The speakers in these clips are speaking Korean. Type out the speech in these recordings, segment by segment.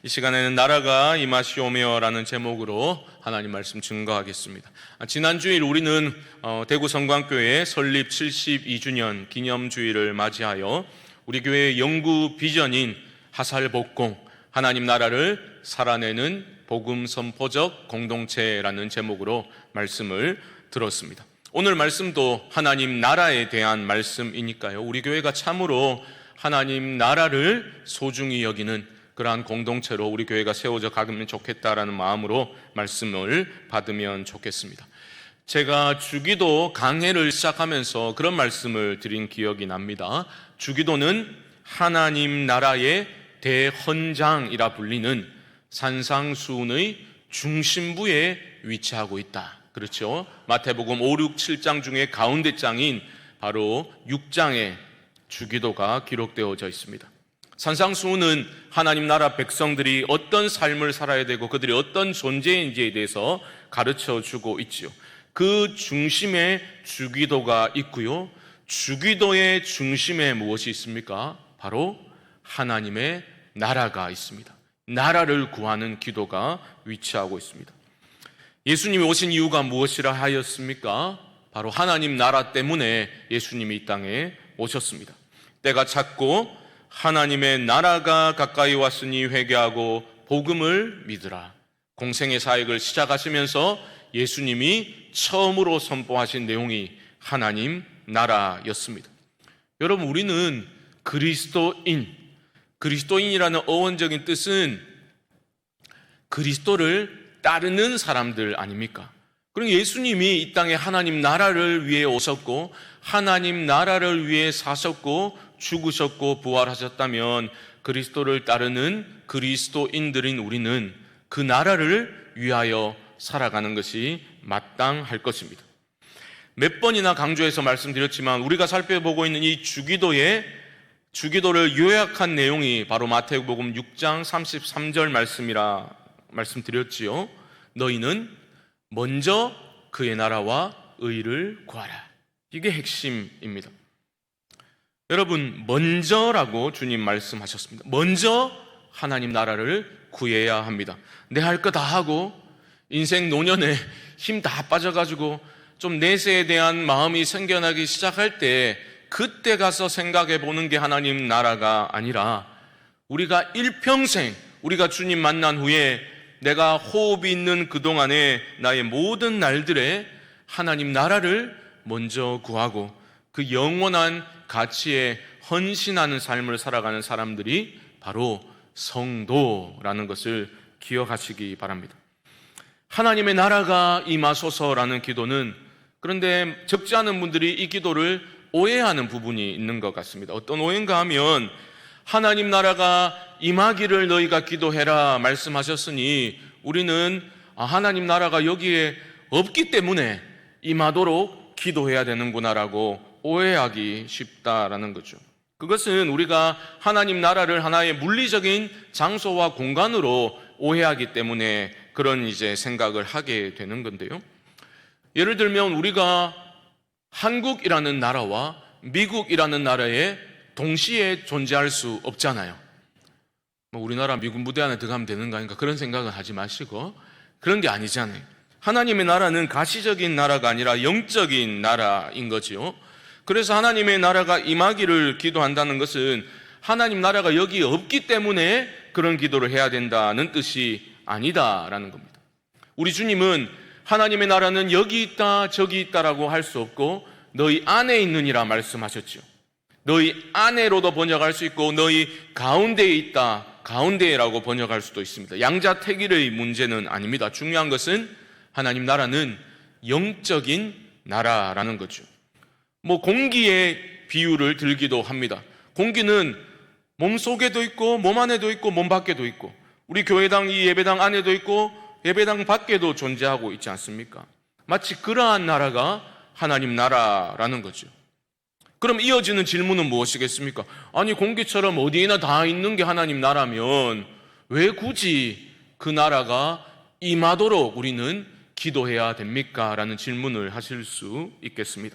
이 시간에는 나라가 임하시오며라는 제목으로 하나님 말씀 증거하겠습니다. 지난 주일 우리는 대구 성광교회 설립 72주년 기념주일을 맞이하여 우리 교회의 영구 비전인 하살복공, 하나님 나라를 살아내는 복음 선포적 공동체라는 제목으로 말씀을 들었습니다. 오늘 말씀도 하나님 나라에 대한 말씀이니까요, 우리 교회가 참으로 하나님 나라를 소중히 여기는 그러한 공동체로 우리 교회가 세워져 가면 좋겠다라는 마음으로 말씀을 받으면 좋겠습니다. 제가 주기도 강해를 시작하면서 그런 말씀을 드린 기억이 납니다. 주기도는 하나님 나라의 대헌장이라 불리는 산상수훈의 중심부에 위치하고 있다. 그렇죠? 마태복음 5, 6, 7장 중에 가운데 장인 바로 6장에 주기도가 기록되어져 있습니다. 산상수훈은 하나님 나라 백성들이 어떤 삶을 살아야 되고 그들이 어떤 존재인지에 대해서 가르쳐 주고 있지요. 그 중심에 주기도가 있고요, 주기도의 중심에 무엇이 있습니까? 바로 하나님의 나라가 있습니다. 나라를 구하는 기도가 위치하고 있습니다. 예수님이 오신 이유가 무엇이라 하였습니까? 바로 하나님 나라 때문에 예수님이 이 땅에 오셨습니다. 때가 찼고 하나님의 나라가 가까이 왔으니 회개하고 복음을 믿으라. 공생의 사역을 시작하시면서 예수님이 처음으로 선포하신 내용이 하나님 나라였습니다. 여러분, 우리는 그리스도인이라는 어원적인 뜻은 그리스도를 따르는 사람들 아닙니까? 그럼 예수님이 이 땅에 하나님 나라를 위해 오셨고 하나님 나라를 위해 사셨고 죽으셨고 부활하셨다면 그리스도를 따르는 그리스도인들인 우리는 그 나라를 위하여 살아가는 것이 마땅할 것입니다. 몇 번이나 강조해서 말씀드렸지만 우리가 살펴보고 있는 이 주기도를 요약한 내용이 바로 마태복음 6장 33절 말씀이라 말씀드렸지요. 너희는 먼저 그의 나라와 의를 구하라. 이게 핵심입니다. 여러분, 먼저라고 주님 말씀하셨습니다. 먼저 하나님 나라를 구해야 합니다. 내 할 거 다 하고 인생 노년에 힘 다 빠져가지고 좀 내세에 대한 마음이 생겨나기 시작할 때 그때 가서 생각해 보는 게 하나님 나라가 아니라 우리가 일평생 우리가 주님 만난 후에 내가 호흡이 있는 그동안에 나의 모든 날들에 하나님 나라를 먼저 구하고 그 영원한 가치에 헌신하는 삶을 살아가는 사람들이 바로 성도라는 것을 기억하시기 바랍니다. 하나님의 나라가 임하소서라는 기도는, 그런데 적지 않은 분들이 이 기도를 오해하는 부분이 있는 것 같습니다. 어떤 오해인가 하면 하나님 나라가 임하기를 너희가 기도해라 말씀하셨으니 우리는 하나님 나라가 여기에 없기 때문에 임하도록 기도해야 되는구나라고 오해하기 쉽다라는 거죠. 그것은 우리가 하나님 나라를 하나의 물리적인 장소와 공간으로 오해하기 때문에 그런 생각을 하게 되는 건데요. 예를 들면 우리가 한국이라는 나라와 미국이라는 나라에 동시에 존재할 수 없잖아요. 우리나라 미군 부대 안에 들어가면 되는 거 아닌가 그런 생각은 하지 마시고, 그런 게 아니잖아요. 하나님의 나라는 가시적인 나라가 아니라 영적인 나라인 거지요. 그래서 하나님의 나라가 임하기를 기도한다는 것은 하나님 나라가 여기 없기 때문에 그런 기도를 해야 된다는 뜻이 아니다라는 겁니다. 우리 주님은 하나님의 나라는 여기 있다 저기 있다라고 할 수 없고 너희 안에 있느니라 말씀하셨죠. 너희 안에로도 번역할 수 있고 너희 가운데에 있다, 가운데라고 번역할 수도 있습니다. 양자택일의 문제는 아닙니다. 중요한 것은 하나님 나라는 영적인 나라라는 거죠. 공기의 비유를 들기도 합니다. 공기는 몸 속에도 있고 몸 안에도 있고 몸 밖에도 있고 우리 교회당 이 예배당 안에도 있고 예배당 밖에도 존재하고 있지 않습니까? 마치 그러한 나라가 하나님 나라라는 거죠. 그럼 이어지는 질문은 무엇이겠습니까? 아니, 공기처럼 어디에나 다 있는 게 하나님 나라면 왜 굳이 그 나라가 임하도록 우리는 기도해야 됩니까? 라는 질문을 하실 수 있겠습니다.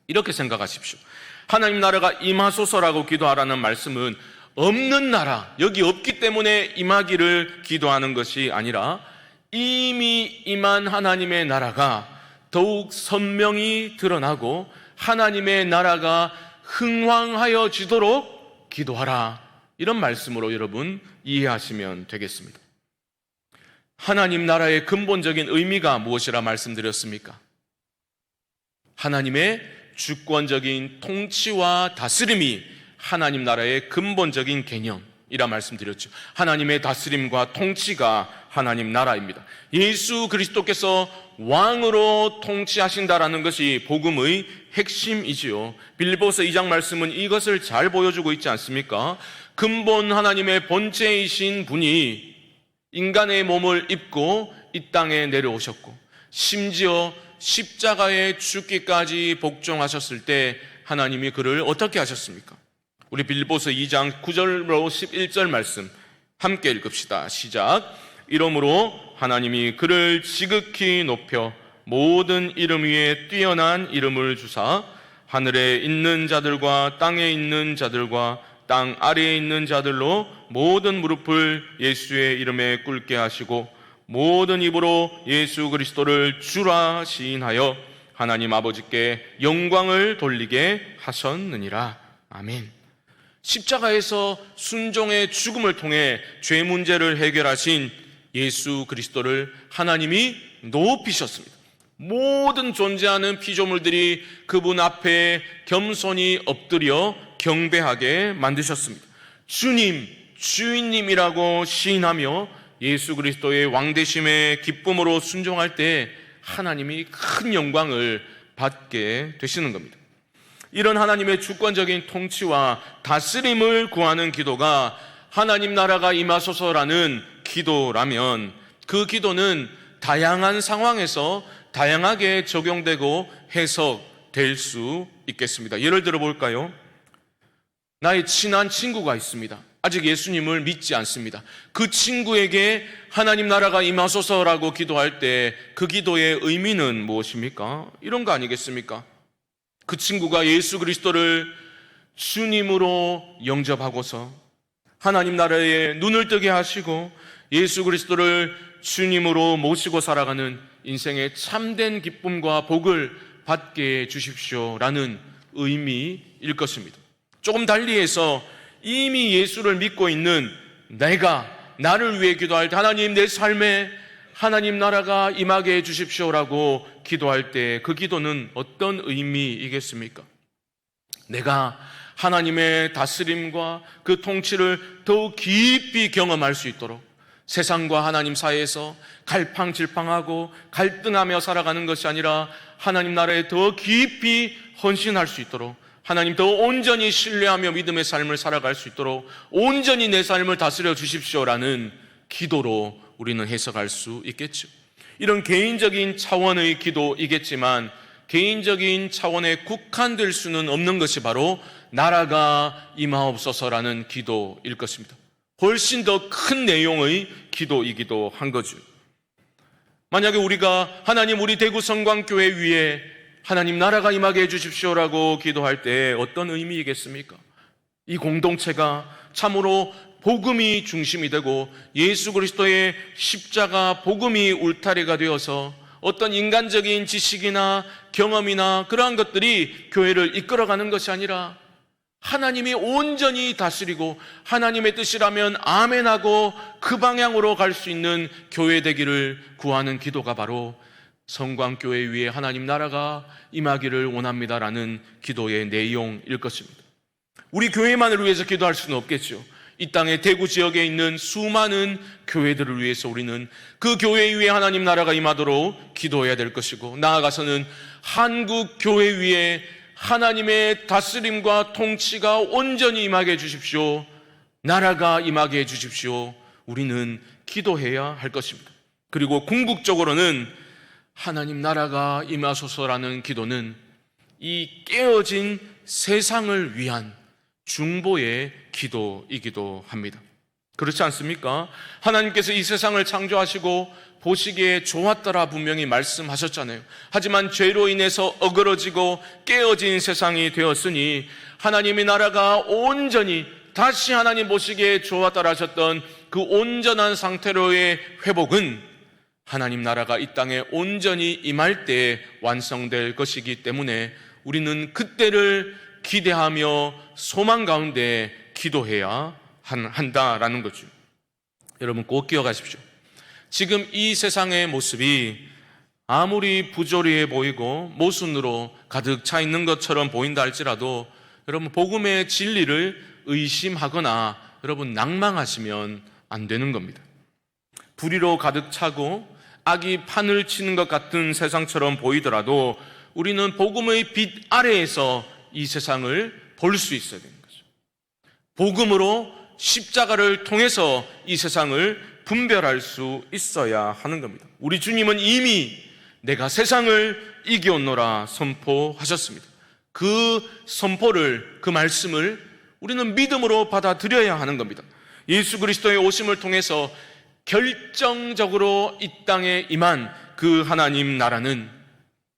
이렇게 생각하십시오. 하나님 나라가 임하소서라고 기도하라는 말씀은 없는 나라, 여기 없기 때문에 임하기를 기도하는 것이 아니라 이미 임한 하나님의 나라가 더욱 선명히 드러나고 하나님의 나라가 흥왕하여지도록 기도하라, 이런 말씀으로 여러분 이해하시면 되겠습니다. 하나님 나라의 근본적인 의미가 무엇이라 말씀드렸습니까? 하나님의 주권적인 통치와 다스림이 하나님 나라의 근본적인 개념이라 말씀드렸죠. 하나님의 다스림과 통치가 하나님 나라입니다. 예수 그리스도께서 왕으로 통치하신다라는 것이 복음의 핵심이지요. 빌립보서 2장 말씀은 이것을 잘 보여주고 있지 않습니까? 근본 하나님의 본체이신 분이 인간의 몸을 입고 이 땅에 내려오셨고, 심지어 십자가에 죽기까지 복종하셨을 때 하나님이 그를 어떻게 하셨습니까? 우리 빌립보서 2장 9절로 11절 말씀 함께 읽읍시다. 시작. 이러므로 하나님이 그를 지극히 높여 모든 이름 위에 뛰어난 이름을 주사 하늘에 있는 자들과 땅에 있는 자들과 땅 아래에 있는 자들로 모든 무릎을 예수의 이름에 꿇게 하시고 모든 입으로 예수 그리스도를 주라 시인하여 하나님 아버지께 영광을 돌리게 하셨느니라. 아멘. 십자가에서 순종의 죽음을 통해 죄 문제를 해결하신 예수 그리스도를 하나님이 높이셨습니다. 모든 존재하는 피조물들이 그분 앞에 겸손히 엎드려 경배하게 만드셨습니다. 주님, 주인님이라고 시인하며 예수 그리스도의 왕되심의 기쁨으로 순종할 때 하나님이 큰 영광을 받게 되시는 겁니다. 이런 하나님의 주권적인 통치와 다스림을 구하는 기도가 하나님 나라가 임하소서라는 기도라면 그 기도는 다양한 상황에서 다양하게 적용되고 해석될 수 있겠습니다. 예를 들어 볼까요? 나의 친한 친구가 있습니다. 아직 예수님을 믿지 않습니다. 그 친구에게 하나님 나라가 임하소서라고 기도할 때 그 기도의 의미는 무엇입니까? 이런 거 아니겠습니까? 그 친구가 예수 그리스도를 주님으로 영접하고서 하나님 나라에 눈을 뜨게 하시고 예수 그리스도를 주님으로 모시고 살아가는 인생의 참된 기쁨과 복을 받게 해주십시오라는 의미일 것입니다. 조금 달리해서 이미 예수를 믿고 있는 내가 나를 위해 기도할 때 하나님 내 삶에 하나님 나라가 임하게 해주십시오라고 기도할 때 그 기도는 어떤 의미이겠습니까? 내가 하나님의 다스림과 그 통치를 더욱 깊이 경험할 수 있도록 세상과 하나님 사이에서 갈팡질팡하고 갈등하며 살아가는 것이 아니라 하나님 나라에 더 깊이 헌신할 수 있도록 하나님 더 온전히 신뢰하며 믿음의 삶을 살아갈 수 있도록 온전히 내 삶을 다스려 주십시오라는 기도로 우리는 해석할 수 있겠죠. 이런 개인적인 차원의 기도이겠지만 개인적인 차원에 국한될 수는 없는 것이 바로 나라가 임하옵소서라는 기도일 것입니다. 훨씬 더 큰 내용의 기도이기도 한 거죠. 만약에 우리가 하나님 우리 대구 성광교회 위에 하나님 나라가 임하게 해주십시오라고 기도할 때 어떤 의미이겠습니까? 이 공동체가 참으로 복음이 중심이 되고 예수 그리스도의 십자가 복음이 울타리가 되어서 어떤 인간적인 지식이나 경험이나 그러한 것들이 교회를 이끌어가는 것이 아니라 하나님이 온전히 다스리고 하나님의 뜻이라면 아멘하고 그 방향으로 갈 수 있는 교회 되기를 구하는 기도가 바로 성광교회 위에 하나님 나라가 임하기를 원합니다라는 기도의 내용일 것입니다. 우리 교회만을 위해서 기도할 수는 없겠죠. 이 땅의 대구 지역에 있는 수많은 교회들을 위해서 우리는 그 교회 위에 하나님 나라가 임하도록 기도해야 될 것이고 나아가서는 한국 교회 위에 하나님의 다스림과 통치가 온전히 임하게 해주십시오. 나라가 임하게 해주십시오. 우리는 기도해야 할 것입니다. 그리고 궁극적으로는 하나님 나라가 임하소서라는 기도는 이 깨어진 세상을 위한 중보의 기도이기도 합니다. 그렇지 않습니까? 하나님께서 이 세상을 창조하시고 보시기에 좋았더라 분명히 말씀하셨잖아요. 하지만 죄로 인해서 어그러지고 깨어진 세상이 되었으니 하나님의 나라가 온전히 다시 하나님 보시기에 좋았다라 하셨던 그 온전한 상태로의 회복은 하나님 나라가 이 땅에 온전히 임할 때 완성될 것이기 때문에 우리는 그때를 기대하며 소망 가운데 기도해야 한다라는 거죠. 여러분 꼭 기억하십시오. 지금 이 세상의 모습이 아무리 부조리해 보이고 모순으로 가득 차 있는 것처럼 보인다 할지라도 여러분 복음의 진리를 의심하거나 여러분 낭망하시면 안 되는 겁니다. 불의로 가득 차고 악이 판을 치는 것 같은 세상처럼 보이더라도 우리는 복음의 빛 아래에서 이 세상을 볼 수 있어야 되는 거죠. 복음으로 십자가를 통해서 이 세상을 분별할 수 있어야 하는 겁니다. 우리 주님은 이미 내가 세상을 이겨노라 선포하셨습니다. 그 선포를, 그 말씀을 우리는 믿음으로 받아들여야 하는 겁니다. 예수 그리스도의 오심을 통해서 결정적으로 이 땅에 임한 그 하나님 나라는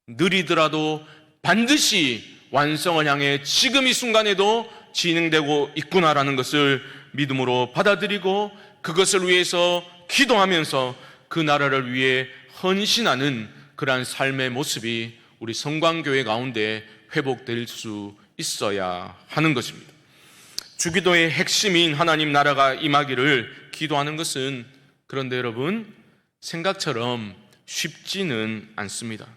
느리더라도 반드시 완성을 향해 지금 이 순간에도 진행되고 있구나라는 것을 믿음으로 받아들이고 그것을 위해서 기도하면서 그 나라를 위해 헌신하는 그러한 삶의 모습이 우리 성광교회 가운데 회복될 수 있어야 하는 것입니다. 주기도의 핵심인 하나님 나라가 임하기를 기도하는 것은 그런데 여러분 생각처럼 쉽지는 않습니다.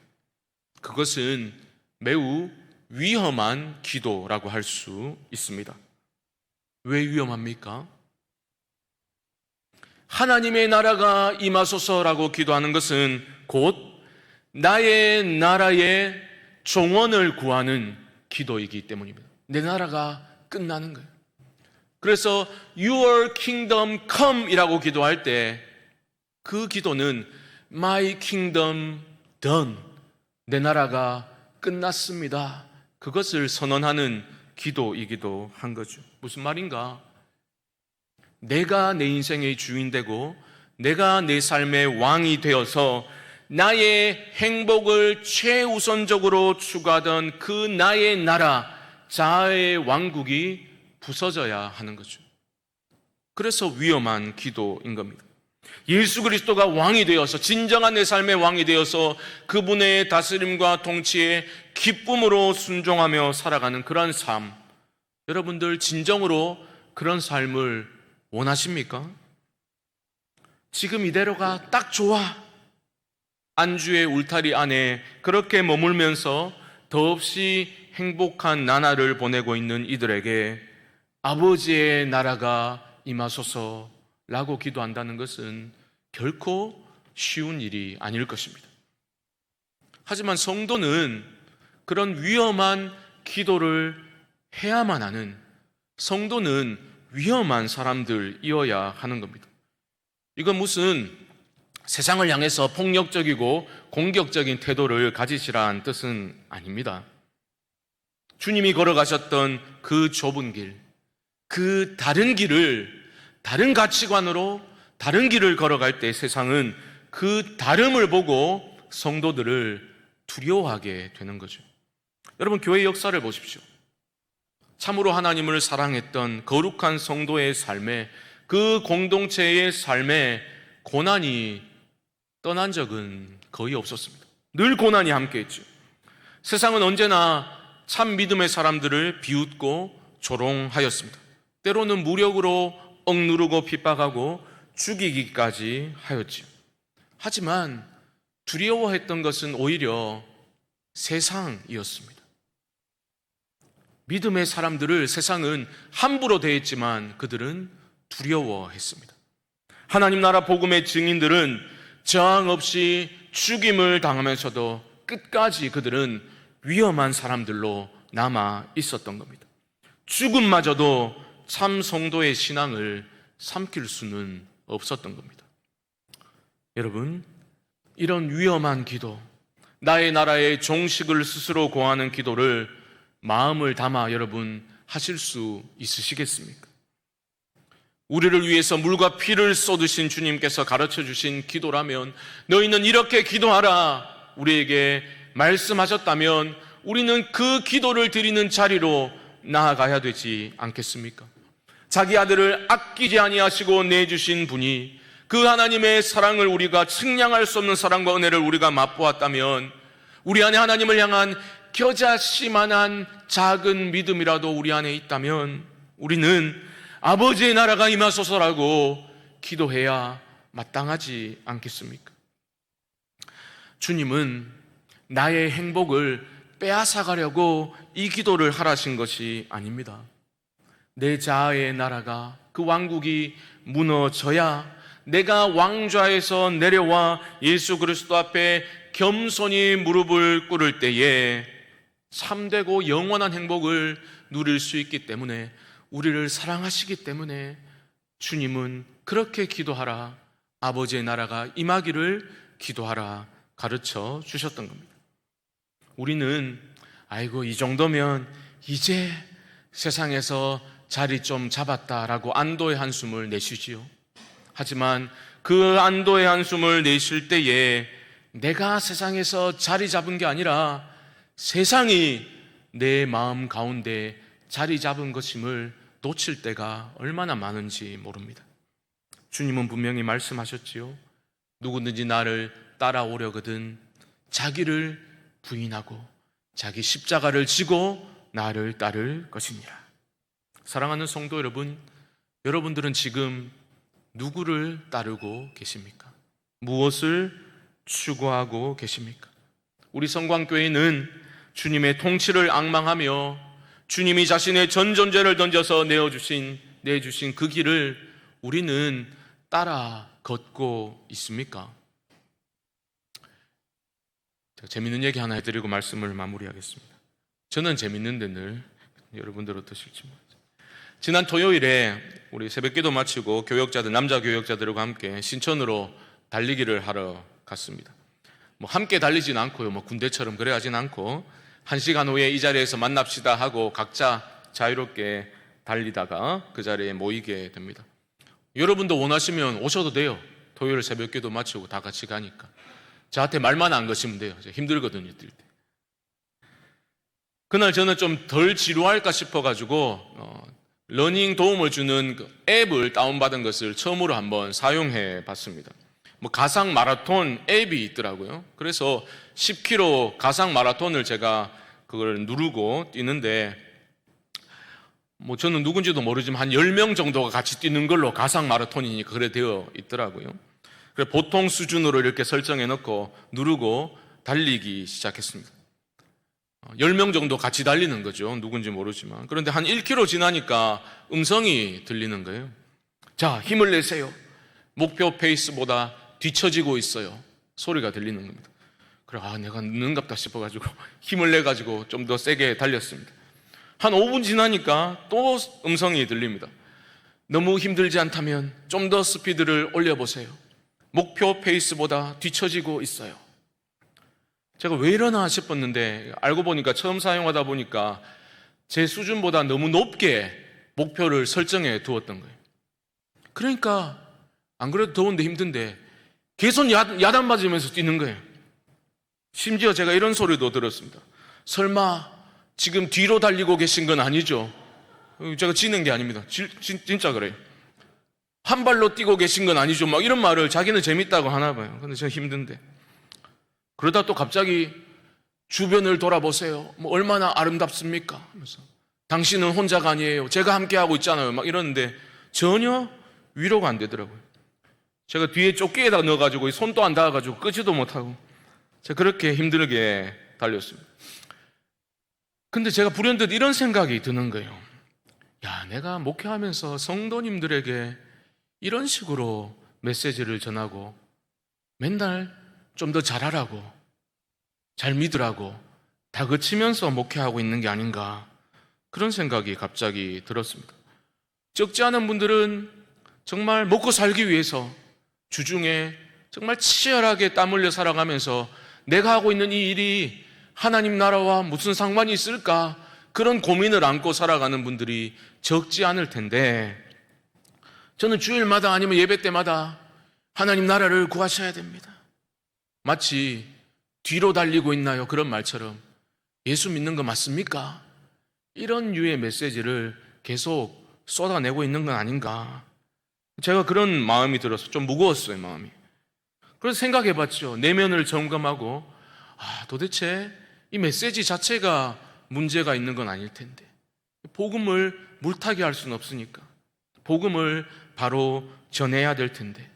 그것은 매우 위험한 기도라고 할 수 있습니다. 왜 위험합니까? 하나님의 나라가 임하소서라고 기도하는 것은 곧 나의 나라의 종언을 구하는 기도이기 때문입니다. 내 나라가 끝나는 거예요. 그래서 Your kingdom come 이라고 기도할 때 그 기도는 My kingdom done, 내 나라가 끝났습니다, 그것을 선언하는 기도이기도 한 거죠. 무슨 말인가? 내가 내 인생의 주인 되고 내가 내 삶의 왕이 되어서 나의 행복을 최우선적으로 추구하던 그 나의 나라, 자아의 왕국이 부서져야 하는 거죠. 그래서 위험한 기도인 겁니다. 예수 그리스도가 왕이 되어서, 진정한 내 삶의 왕이 되어서 그분의 다스림과 통치에 기쁨으로 순종하며 살아가는 그런 삶, 여러분들 진정으로 그런 삶을 원하십니까? 지금 이대로가 딱 좋아, 안주의 울타리 안에 그렇게 머물면서 더없이 행복한 나날을 보내고 있는 이들에게 아버지의 나라가 임하소서라고 기도한다는 것은 결코 쉬운 일이 아닐 것입니다. 하지만 성도는 그런 위험한 기도를 해야만 하는, 성도는 위험한 사람들이어야 하는 겁니다. 이건 무슨 세상을 향해서 폭력적이고 공격적인 태도를 가지시라는 뜻은 아닙니다. 주님이 걸어가셨던 그 좁은 길, 그 다른 길을, 다른 가치관으로 다른 길을 걸어갈 때 세상은 그 다름을 보고 성도들을 두려워하게 되는 거죠. 여러분, 교회 역사를 보십시오. 참으로 하나님을 사랑했던 거룩한 성도의 삶에, 그 공동체의 삶에 고난이 떠난 적은 거의 없었습니다. 늘 고난이 함께했죠. 세상은 언제나 참 믿음의 사람들을 비웃고 조롱하였습니다. 때로는 무력으로 억누르고 핍박하고 죽이기까지 하였지요. 하지만 두려워했던 것은 오히려 세상이었습니다. 믿음의 사람들을 세상은 함부로 대했지만 그들은 두려워했습니다. 하나님 나라 복음의 증인들은 저항 없이 죽임을 당하면서도 끝까지 그들은 위험한 사람들로 남아 있었던 겁니다. 죽음마저도 참 성도의 신앙을 삼킬 수는 없었던 겁니다. 여러분, 이런 위험한 기도, 나의 나라의 종식을 스스로 고하는 기도를 마음을 담아 여러분 하실 수 있으시겠습니까? 우리를 위해서 물과 피를 쏟으신 주님께서 가르쳐 주신 기도라면, 너희는 이렇게 기도하라 우리에게 말씀하셨다면 우리는 그 기도를 드리는 자리로 나아가야 되지 않겠습니까? 자기 아들을 아끼지 아니하시고 내주신 분이, 그 하나님의 사랑을 우리가 측량할 수 없는 사랑과 은혜를 우리가 맛보았다면, 우리 안에 하나님을 향한 겨자씨만한 작은 믿음이라도 우리 안에 있다면 우리는 아버지의 나라가 임하소서라고 기도해야 마땅하지 않겠습니까? 주님은 나의 행복을 빼앗아가려고 이 기도를 하라신 것이 아닙니다. 내 자아의 나라가, 그 왕국이 무너져야 내가 왕좌에서 내려와 예수 그리스도 앞에 겸손히 무릎을 꿇을 때에 참되고 영원한 행복을 누릴 수 있기 때문에, 우리를 사랑하시기 때문에 주님은 그렇게 기도하라, 아버지의 나라가 임하기를 기도하라 가르쳐 주셨던 겁니다. 우리는 아이고 이 정도면 이제 세상에서 자리 좀 잡았다라고 안도의 한숨을 내쉬지요. 하지만 그 안도의 한숨을 내쉴 때에 내가 세상에서 자리 잡은 게 아니라 세상이 내 마음 가운데 자리 잡은 것임을 놓칠 때가 얼마나 많은지 모릅니다. 주님은 분명히 말씀하셨지요. 누구든지 나를 따라오려거든 자기를 부인하고 자기 십자가를 지고 나를 따를 것이니라. 사랑하는 성도 여러분, 여러분들은 지금 누구를 따르고 계십니까? 무엇을 추구하고 계십니까? 우리 성광교회는 주님의 통치를 앙망하며 주님이 자신의 전 존재를 던져서 내주신 그 길을 우리는 따라 걷고 있습니까? 제가 재밌는 얘기 하나 해드리고 말씀을 마무리하겠습니다. 저는 재밌는데 늘 여러분들 어떠실지 모르겠어요. 지난 토요일에 우리 새벽기도 마치고 교역자들, 남자 교역자들과 함께 신천으로 달리기를 하러 갔습니다. 함께 달리진 않고요, 군대처럼 그래 하진 않고 1시간 후에 이 자리에서 만납시다 하고 각자 자유롭게 달리다가 그 자리에 모이게 됩니다. 여러분도 원하시면 오셔도 돼요. 토요일 새벽기도 마치고 다 같이 가니까. 저한테 말만 안 거시면 돼요. 힘들거든요, 뛸 때. 그날 저는 좀 덜 지루할까 싶어가지고 러닝 도움을 주는 그 앱을 다운받은 것을 처음으로 한번 사용해 봤습니다. 가상 마라톤 앱이 있더라고요. 그래서 10km 가상 마라톤을 제가 그걸 누르고 뛰는데, 저는 누군지도 모르지만 한 10명 정도가 같이 뛰는 걸로 가상 마라톤이니까 그래 되어 있더라고요. 그래서 보통 수준으로 이렇게 설정해 놓고 누르고 달리기 시작했습니다. 10명 정도 같이 달리는 거죠. 누군지 모르지만. 그런데 한 1km 지나니까 음성이 들리는 거예요. 자, 힘을 내세요. 목표 페이스보다 뒤처지고 있어요. 소리가 들리는 겁니다. 그래, 내가 늦는갑다 싶어가지고 힘을 내가지고 좀 더 세게 달렸습니다. 한 5분 지나니까 또 음성이 들립니다. 너무 힘들지 않다면 좀 더 스피드를 올려보세요. 목표 페이스보다 뒤처지고 있어요. 제가 왜 이러나 싶었는데 알고 보니까 처음 사용하다 보니까 제 수준보다 너무 높게 목표를 설정해 두었던 거예요. 그러니까 안 그래도 더운데 힘든데 계속 야단 맞으면서 뛰는 거예요. 심지어 제가 이런 소리도 들었습니다. 설마 지금 뒤로 달리고 계신 건 아니죠? 제가 지는 게 아닙니다. 진짜 그래요. 한 발로 뛰고 계신 건 아니죠? 막 이런 말을 자기는 재밌다고 하나 봐요. 근데 저는 힘든데. 그러다 또 갑자기 주변을 돌아보세요. 얼마나 아름답습니까? 하면서 당신은 혼자가 아니에요. 제가 함께하고 있잖아요. 막 이러는데 전혀 위로가 안 되더라고요. 제가 뒤에 조끼에다 넣어가지고 손도 안 닿아가지고 끄지도 못하고 제가 그렇게 힘들게 달렸습니다. 근데 제가 불현듯 이런 생각이 드는 거예요. 야, 내가 목회하면서 성도님들에게 이런 식으로 메시지를 전하고 맨날 좀 더 잘하라고, 잘 믿으라고 다그치면서 목회하고 있는 게 아닌가, 그런 생각이 갑자기 들었습니다. 적지 않은 분들은 정말 먹고 살기 위해서 주중에 정말 치열하게 땀 흘려 살아가면서 내가 하고 있는 이 일이 하나님 나라와 무슨 상관이 있을까, 그런 고민을 안고 살아가는 분들이 적지 않을 텐데, 저는 주일마다 아니면 예배 때마다 하나님 나라를 구하셔야 됩니다. 마치 뒤로 달리고 있나요? 그런 말처럼 예수 믿는 거 맞습니까? 이런 유의 메시지를 계속 쏟아내고 있는 건 아닌가. 제가 그런 마음이 들어서 좀 무거웠어요, 마음이. 그래서 생각해 봤죠. 내면을 점검하고, 도대체 이 메시지 자체가 문제가 있는 건 아닐 텐데. 복음을 물타기 할 수는 없으니까. 복음을 바로 전해야 될 텐데.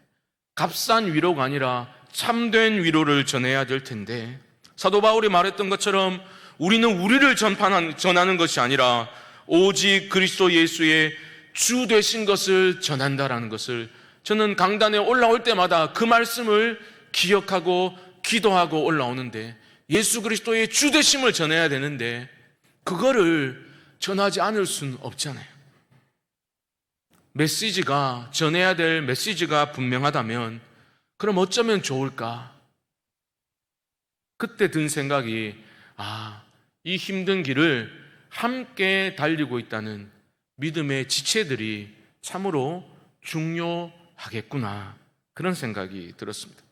값싼 위로가 아니라 참된 위로를 전해야 될 텐데. 사도 바울이 말했던 것처럼 우리는 우리를 전하는 것이 아니라 오직 그리스도 예수의 주 되신 것을 전한다라는 것을 저는 강단에 올라올 때마다 그 말씀을 기억하고 기도하고 올라오는데, 예수 그리스도의 주 되심을 전해야 되는데 그거를 전하지 않을 수는 없잖아요. 메시지가, 전해야 될 메시지가 분명하다면 그럼 어쩌면 좋을까? 그때 든 생각이, 이 힘든 길을 함께 달리고 있다는 믿음의 지체들이 참으로 중요하겠구나, 그런 생각이 들었습니다.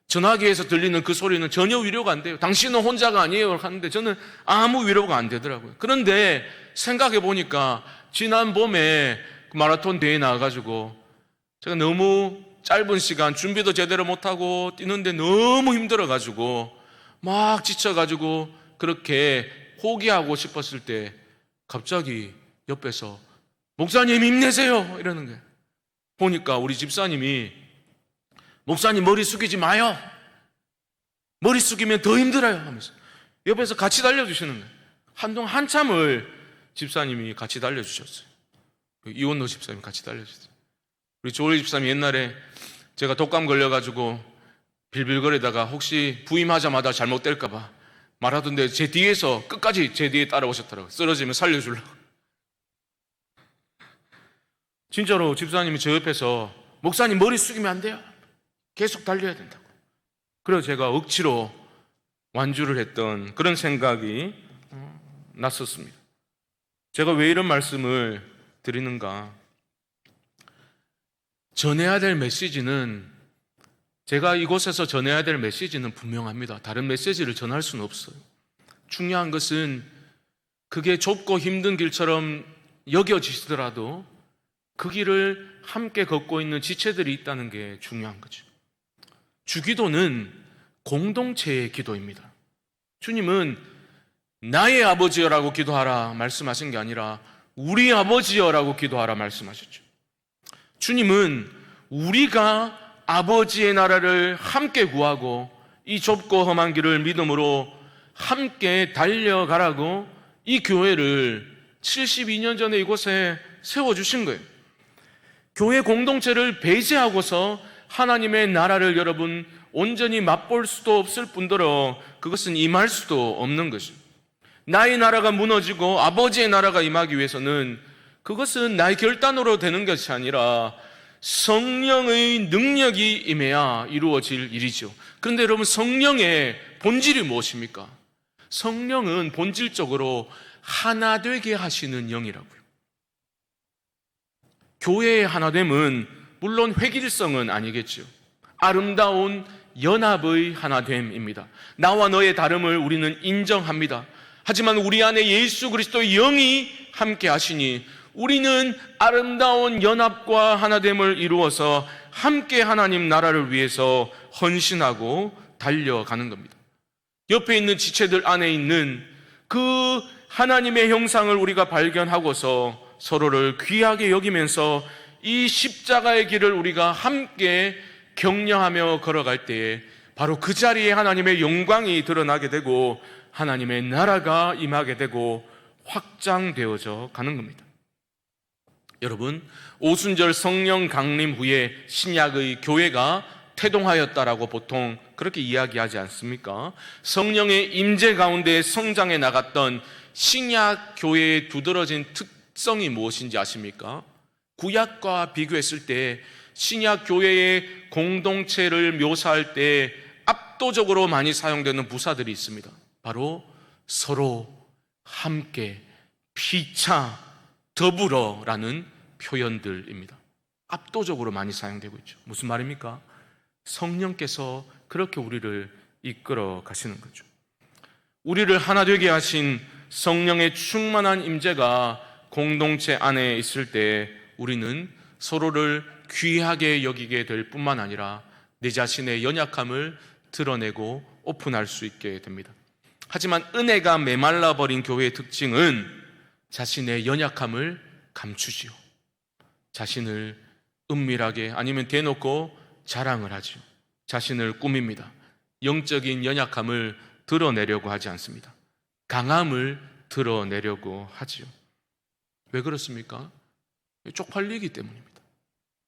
전화기에서 들리는 그 소리는 전혀 위로가 안 돼요. 당신은 혼자가 아니에요 하는데 저는 아무 위로가 안 되더라고요. 그런데 생각해 보니까 지난 봄에 마라톤 대회에 나와가지고 제가 너무 짧은 시간 준비도 제대로 못하고 뛰는데 너무 힘들어가지고 막 지쳐가지고 그렇게 포기하고 싶었을 때 갑자기 옆에서 목사님 힘내세요 이러는 거예요. 보니까 우리 집사님이, 목사님 머리 숙이지 마요, 머리 숙이면 더 힘들어요 하면서 옆에서 같이 달려주시는 거예요. 한동안 한참을 집사님이 같이 달려주셨어요. 이원노 집사님이 같이 달려주셨어요. 우리 조리 집사님 옛날에 제가 독감 걸려가지고 빌빌거리다가 혹시 부임하자마자 잘못될까봐 말하던데 제 뒤에서 끝까지 제 뒤에 따라오셨더라고요. 쓰러지면 살려주려고. 진짜로 집사님이 저 옆에서 목사님 머리 숙이면 안 돼요, 계속 달려야 된다고. 그래서 제가 억지로 완주를 했던 그런 생각이 났었습니다. 제가 왜 이런 말씀을 드리는가? 전해야 될 메시지는, 제가 이곳에서 전해야 될 메시지는 분명합니다. 다른 메시지를 전할 수는 없어요. 중요한 것은 그게 좁고 힘든 길처럼 여겨지시더라도 그 길을 함께 걷고 있는 지체들이 있다는 게 중요한 거죠. 주기도는 공동체의 기도입니다. 주님은 나의 아버지여라고 기도하라 말씀하신 게 아니라 우리 아버지여라고 기도하라 말씀하셨죠. 주님은 우리가 아버지의 나라를 함께 구하고 이 좁고 험한 길을 믿음으로 함께 달려가라고 이 교회를 72년 전에 이곳에 세워주신 거예요. 교회 공동체를 배제하고서 하나님의 나라를 여러분 온전히 맛볼 수도 없을 뿐더러 그것은 임할 수도 없는 것이죠. 나의 나라가 무너지고 아버지의 나라가 임하기 위해서는 그것은 나의 결단으로 되는 것이 아니라 성령의 능력이 임해야 이루어질 일이죠. 그런데 여러분, 성령의 본질이 무엇입니까? 성령은 본질적으로 하나 되게 하시는 영이라고요. 교회의 하나됨은 물론 획일성은 아니겠죠. 아름다운 연합의 하나됨입니다. 나와 너의 다름을 우리는 인정합니다. 하지만 우리 안에 예수 그리스도의 영이 함께 하시니 우리는 아름다운 연합과 하나됨을 이루어서 함께 하나님 나라를 위해서 헌신하고 달려가는 겁니다. 옆에 있는 지체들 안에 있는 그 하나님의 형상을 우리가 발견하고서 서로를 귀하게 여기면서 이 십자가의 길을 우리가 함께 격려하며 걸어갈 때에 바로 그 자리에 하나님의 영광이 드러나게 되고 하나님의 나라가 임하게 되고 확장되어져 가는 겁니다. 여러분, 오순절 성령 강림 후에 신약의 교회가 태동하였다라고 보통 그렇게 이야기하지 않습니까? 성령의 임재 가운데 성장해 나갔던 신약 교회의 두드러진 특성이 무엇인지 아십니까? 구약과 비교했을 때 신약 교회의 공동체를 묘사할 때 압도적으로 많이 사용되는 부사들이 있습니다. 바로 서로, 함께, 피차, 더불어라는 표현들입니다. 압도적으로 많이 사용되고 있죠. 무슨 말입니까? 성령께서 그렇게 우리를 이끌어 가시는 거죠. 우리를 하나 되게 하신 성령의 충만한 임재가 공동체 안에 있을 때 우리는 서로를 귀하게 여기게 될 뿐만 아니라 내 자신의 연약함을 드러내고 오픈할 수 있게 됩니다. 하지만 은혜가 메말라 버린 교회의 특징은 자신의 연약함을 감추지요. 자신을 은밀하게 아니면 대놓고 자랑을 하지요. 자신을 꾸밉니다. 영적인 연약함을 드러내려고 하지 않습니다. 강함을 드러내려고 하지요. 왜 그렇습니까? 쪽팔리기 때문입니다.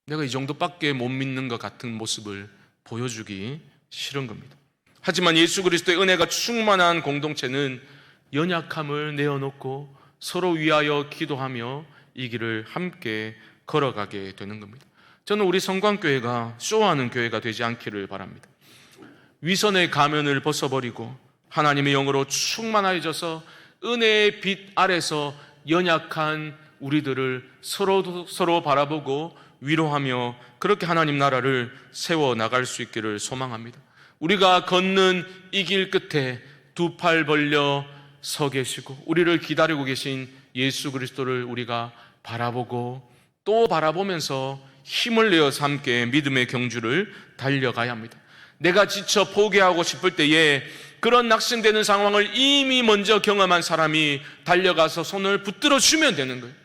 내가 이 정도밖에 못 믿는 것 같은 모습을 보여주기 싫은 겁니다. 하지만 예수 그리스도의 은혜가 충만한 공동체는 연약함을 내어놓고 서로 위하여 기도하며 이 길을 함께 걸어가게 되는 겁니다. 저는 우리 성광교회가 쇼하는 교회가 되지 않기를 바랍니다. 위선의 가면을 벗어버리고 하나님의 영으로 충만해져서 은혜의 빛 아래서 연약한 우리들을 서로 바라보고 위로하며 그렇게 하나님 나라를 세워나갈 수 있기를 소망합니다. 우리가 걷는 이 길 끝에 두 팔 벌려 서 계시고 우리를 기다리고 계신 예수 그리스도를 우리가 바라보고 또 바라보면서 힘을 내어서 함께 믿음의 경주를 달려가야 합니다. 내가 지쳐 포기하고 싶을 때에 그런 낙심되는 상황을 이미 먼저 경험한 사람이 달려가서 손을 붙들어 주면 되는 거예요.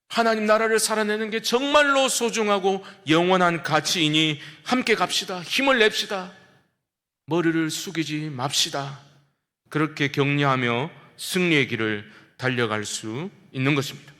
하나님 나라를 살아내는 게 정말로 소중하고 영원한 가치이니 함께 갑시다. 힘을 냅시다. 머리를 숙이지 맙시다. 그렇게 격려하며 승리의 길을 달려갈 수 있는 것입니다.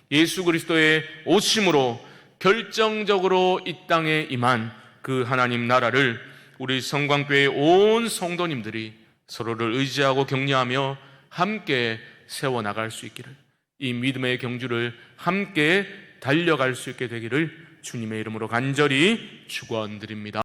예수 그리스도의 오심으로 결정적으로 이 땅에 임한 그 하나님 나라를 우리 성광교회의 온 성도님들이 서로를 의지하고 격려하며 함께 세워나갈 수 있기를, 이 믿음의 경주를 함께 달려갈 수 있게 되기를 주님의 이름으로 간절히 축원드립니다.